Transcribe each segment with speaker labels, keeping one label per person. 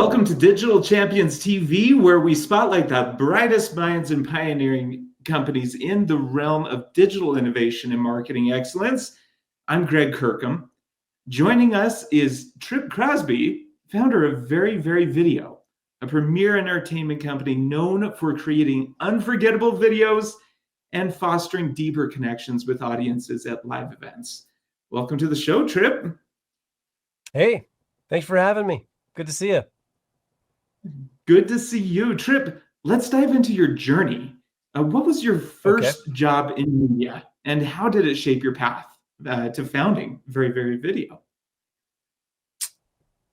Speaker 1: Welcome to Digital Champions TV, where we spotlight the brightest minds and pioneering companies in the realm of digital innovation and marketing excellence. I'm Greg Kirkham. Joining us is Tripp Crosby, founder of Very Video, a premier entertainment company known for creating unforgettable videos and fostering deeper connections with audiences at live events. Welcome to the show, Tripp.
Speaker 2: Hey, thanks for having me. Good to see you.
Speaker 1: Good to see you. Tripp, let's dive into your journey. What was your first job in media, and how did it shape your path to founding Very Video?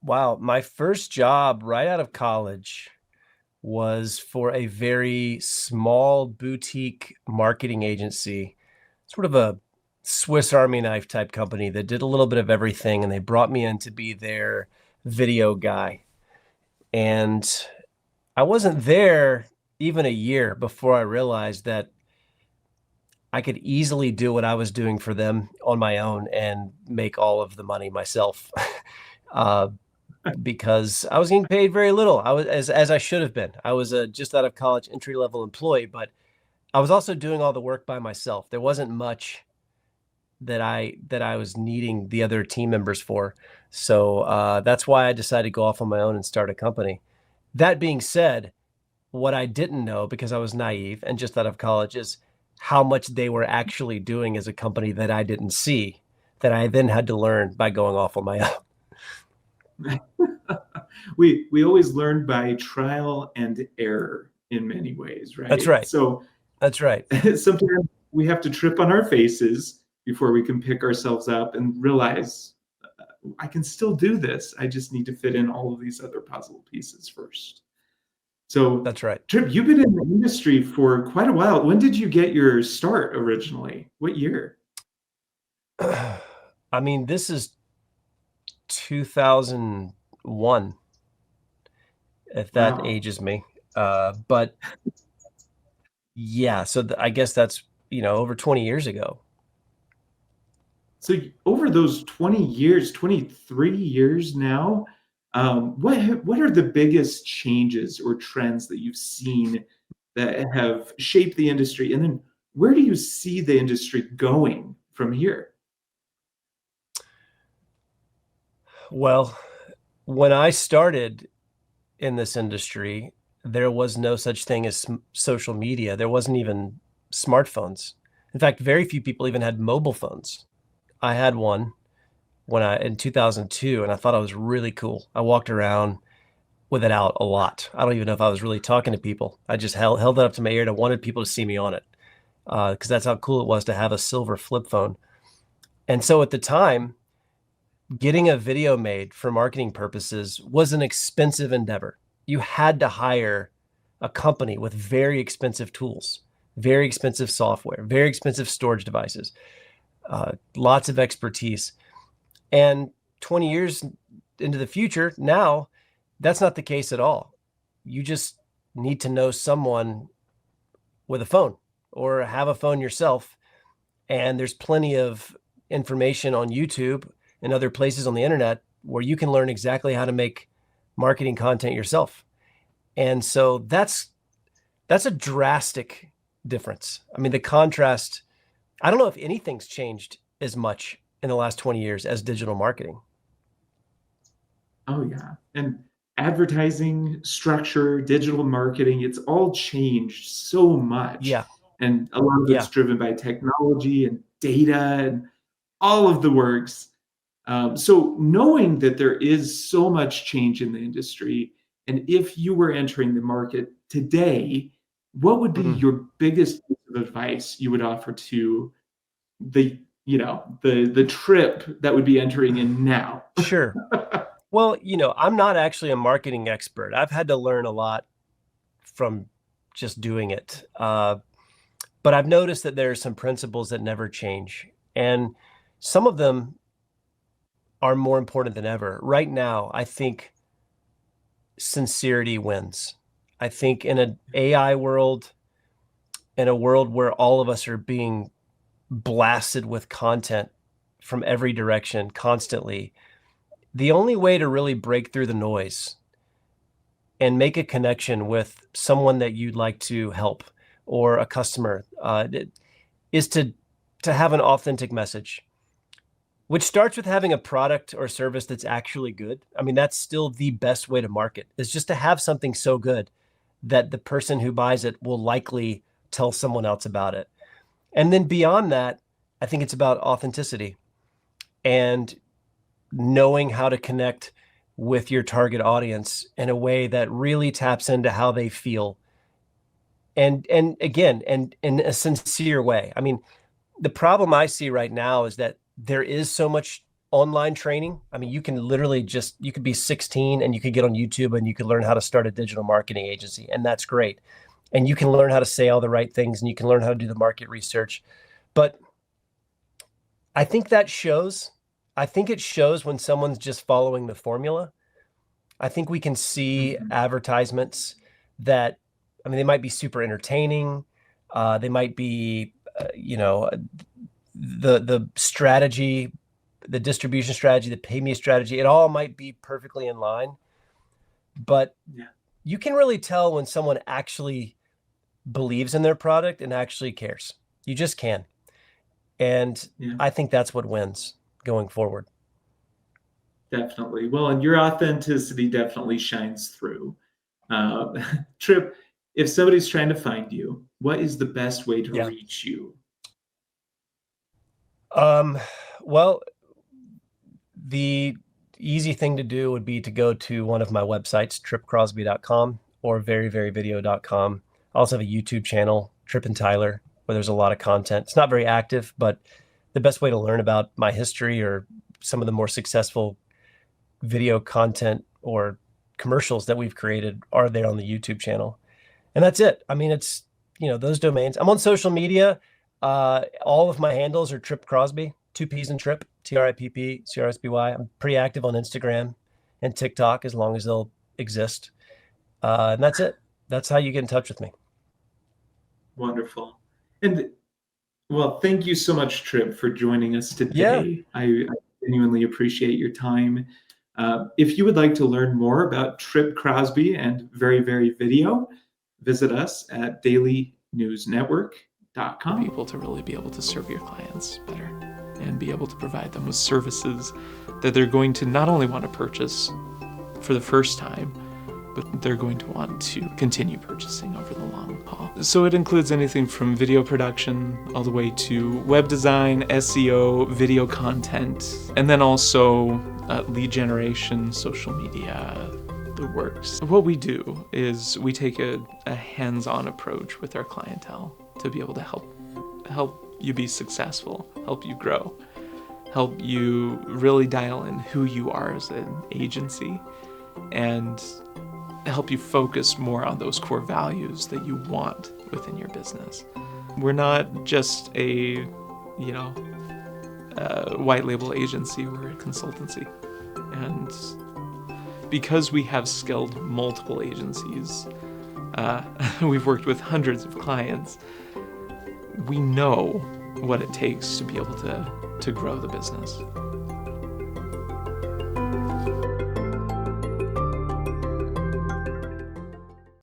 Speaker 2: Wow, my first job right out of college was for a very small boutique marketing agency, sort of a Swiss Army knife type company that did a little bit of everything, and they brought me in to be their video guy. And I wasn't there even a year before I realized that I could easily do what I was doing for them on my own and make all of the money myself. Because I was getting paid very little. I was as I should have been. I was a just out of college entry-level employee, but I was also doing all the work by myself. There wasn't much that I was needing the other team members for. So that's why I decided to go off on my own and start a company. That being said, what I didn't know, because I was naive and just out of college, is how much they were actually doing as a company that I didn't see, that I then had to learn by going off on my own.
Speaker 1: We always learn by trial and error in many ways, right?
Speaker 2: That's right.
Speaker 1: So
Speaker 2: that's right.
Speaker 1: Sometimes we have to trip on our faces before we can pick ourselves up and realize I can still do this. I just need to fit in all of these other puzzle pieces first. So
Speaker 2: that's right.
Speaker 1: Tripp, you've been in the industry for quite a while. When did you get your start originally? What year?
Speaker 2: I mean, this is 2001, if that ages me. But yeah, so I guess that's, over 20 years ago.
Speaker 1: So over those 20 years, 23 years now, what are the biggest changes or trends that you've seen that have shaped the industry? And then where do you see the industry going from here?
Speaker 2: Well, when I started in this industry, there was no such thing as social media. There wasn't even smartphones. In fact, very few people even had mobile phones. I had one in 2002, and I thought I was really cool. I walked around with it out a lot. I don't even know if I was really talking to people. I just held it up to my ear and I wanted people to see me on it, because that's how cool it was to have a silver flip phone. And so at the time, getting a video made for marketing purposes was an expensive endeavor. You had to hire a company with very expensive tools, very expensive software, very expensive storage devices, lots of expertise. And 20 years into the future, now that's not the case at all. You just need to know someone with a phone or have a phone yourself. And there's plenty of information on YouTube and other places on the internet where you can learn exactly how to make marketing content yourself. And so that's a drastic difference. I mean, the contrast, I don't know if anything's changed as much in the last 20 years as digital marketing.
Speaker 1: Oh yeah. And advertising structure, digital marketing, it's all changed so much.
Speaker 2: Yeah.
Speaker 1: And a lot of it's driven by technology and data and all of the works. So knowing that there is so much change in the industry, and if you were entering the market today, what would be your biggest piece of advice you would offer to the Tripp that would be entering in now?
Speaker 2: Sure. Well, I'm not actually a marketing expert. I've had to learn a lot from just doing it. But I've noticed that there are some principles that never change. And some of them are more important than ever. Right now, I think sincerity wins. I think in an AI world, in a world where all of us are being blasted with content from every direction constantly, the only way to really break through the noise and make a connection with someone that you'd like to help or a customer, is to have an authentic message, which starts with having a product or service that's actually good. I mean, that's still the best way to market, is just to have something so good that the person who buys it will likely tell someone else about it. And then beyond that, I think it's about authenticity and knowing how to connect with your target audience in a way that really taps into how they feel. And again, and in a sincere way. I mean, the problem I see right now is that there is so much online training. I mean, you can literally you could be 16 and you could get on YouTube and you could learn how to start a digital marketing agency, and that's great. And you can learn how to say all the right things and you can learn how to do the market research. But I think that shows. I think it shows when someone's just following the formula. I think we can see advertisements that, I mean, they might be super entertaining. They might be, the strategy, the distribution strategy, the pay me strategy, it all might be perfectly in line. But you can really tell when someone actually believes in their product and actually cares. You just can. And I think that's what wins going forward.
Speaker 1: Definitely. Well, and your authenticity definitely shines through. Tripp, if somebody's trying to find you, what is the best way to reach you?
Speaker 2: Well, the easy thing to do would be to go to one of my websites, trippcrosby.com or veryveryvideo.com. I also have a YouTube channel, Tripp and Tyler, where there's a lot of content. It's not very active, but the best way to learn about my history or some of the more successful video content or commercials that we've created are there on the YouTube channel. And that's it. I mean, it's, those domains. I'm on social media. All of my handles are Tripp Crosby, 2 P's in Tripp, Tripp CRSBY. I'm pretty active on Instagram and TikTok as long as they'll exist. And that's it. That's how you get in touch with me.
Speaker 1: Wonderful. And well, thank you so much, Tripp, for joining us today. I genuinely appreciate your time. If you would like to learn more about Tripp Crosby and Very Very Video, visit us at dailynewsnetwork.com.
Speaker 3: People to really be able to serve your clients better and be able to provide them with services that they're going to not only want to purchase for the first time, but they're going to want to continue purchasing over the long haul. So it includes anything from video production all the way to web design, SEO, video content, and then also lead generation, social media, the works. What we do is we take a hands-on approach with our clientele to be able to help you be successful, help you grow, help you really dial in who you are as an agency, and help you focus more on those core values that you want within your business. We're not just a white label agency, we're a consultancy. And because we have scaled multiple agencies, we've worked with hundreds of clients, we know what it takes to be able to grow the business.